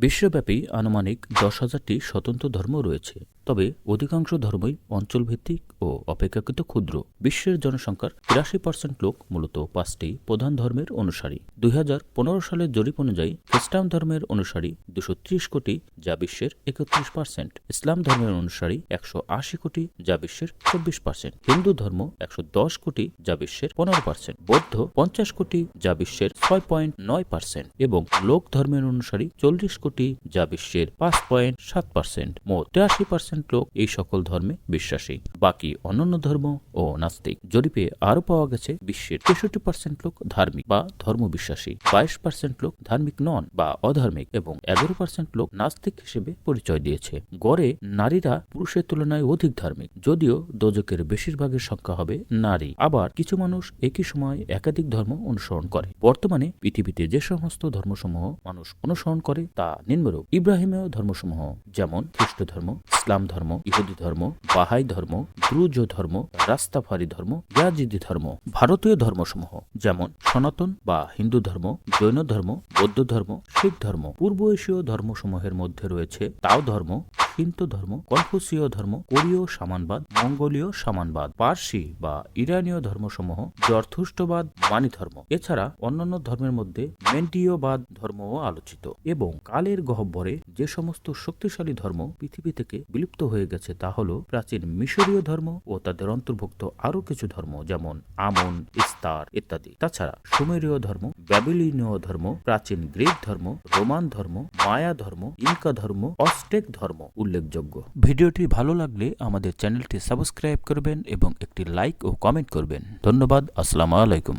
বিশ্বব্যাপী আনুমানিক 10,000টি স্বতন্ত্র ধর্ম রয়েছে, তবে অধিকাংশ ধর্মই অঞ্চলভিত্তিক ও অপেক্ষাকৃত ক্ষুদ্র। বিশ্বের জনসংখ্যার 83% লোক মূলত 5টি প্রধান ধর্মের অনুসারী। 2015 সালের জরিপ অনুযায়ী খ্রিস্টান ধর্মের অনুসারী 230 কোটি, যা বিশ্বের 31%। ইসলাম ধর্মের অনুসারী 180 কোটি, যা বিশ্বের 24%। হিন্দু ধর্ম 110 কোটি, যা বিশ্বের 15%। বৌদ্ধ 50 কোটি, যা বিশ্বের 6.9%। এবং লোক ধর্মের অনুসারী 40 কোটি, যা বিশ্বের 5.7%। মোট 83% লোক এই সকল ধর্মে বিশ্বাসী, বাকি অন্যান্য ধর্ম ও নাস্তিক। জরিপে আরও পাওয়া গেছে বিশ্বের 63% লোক ধার্মিক বা ধর্মবিশ্বাসী, 22% লোক ধার্মিক নন বা অধার্মিক এবং 11% লোক নাস্তিক হিসেবে পরিচয় দিয়েছে। গড়ে নারীরা পুরুষের তুলনায় অধিক ধার্মিক, যদিও দোজকের বেশিরভাগের সংখ্যা হবে নারী। আবার কিছু মানুষ একই সময় একাধিক ধর্ম অনুসরণ করে। বর্তমানে পৃথিবীতে যে সমস্ত ধর্মসমূহ মানুষ অনুসরণ করে তা নিম্নরূপ: ইব্রাহিমীয় ধর্মসমূহ, যেমন খ্রিস্ট ধর্ম, ইসলাম ধর্ম, ইহুদি ধর্ম, বাহাই ধর্ম, দ্রুজ ধর্ম, রাস্তাফারি ধর্ম, ইয়াজিদি ধর্ম। ভারতীয় ধর্মসমূহ, যেমন সনাতন বা হিন্দু ধর্ম, জৈন ধর্ম, বৌদ্ধ ধর্ম, শিখ ধর্ম। পূর্ব এশীয় ধর্মসমূহের মধ্যে রয়েছে তাও ধর্ম, সিন্ত ধর্ম, কনফুসীয় ধর্ম, কোরীয় সামানবাদ, মঙ্গোলীয় সামানবাদ, পার্সি বা ইরানীয় ধর্মসমূহ, জরথুস্ট্রবাদ, মানি ধর্ম। এছাড়া অন্যান্য ধর্মের মধ্যে মেন্টীয়বাদ ধর্মও আলোচিত। এবং কালের গহ্বরে যে সমস্ত শক্তিশালী ধর্ম পৃথিবী থেকে বিলুপ্ত হয়ে গেছে তা হল প্রাচীন মিশরীয় ধর্ম ও তাদের অন্তর্ভুক্ত আরও কিছু ধর্ম, যেমন আমন, ইস্তার ইত্যাদি। তাছাড়া সুমেরীয় ধর্ম, ব্যাবিলনীয় ধর্ম, প্রাচীন গ্রিক ধর্ম, রোমান ধর্ম, মায়া ধর্ম, ইনকা ধর্ম, অস্টেক ধর্ম উল্লেখযোগ্য। ভিডিওটি ভালো লাগলে আমাদের চ্যানেলটি সাবস্ক্রাইব করবেন এবং একটি লাইক ও কমেন্ট করবেন। ধন্যবাদ। আসসালামু আলাইকুম।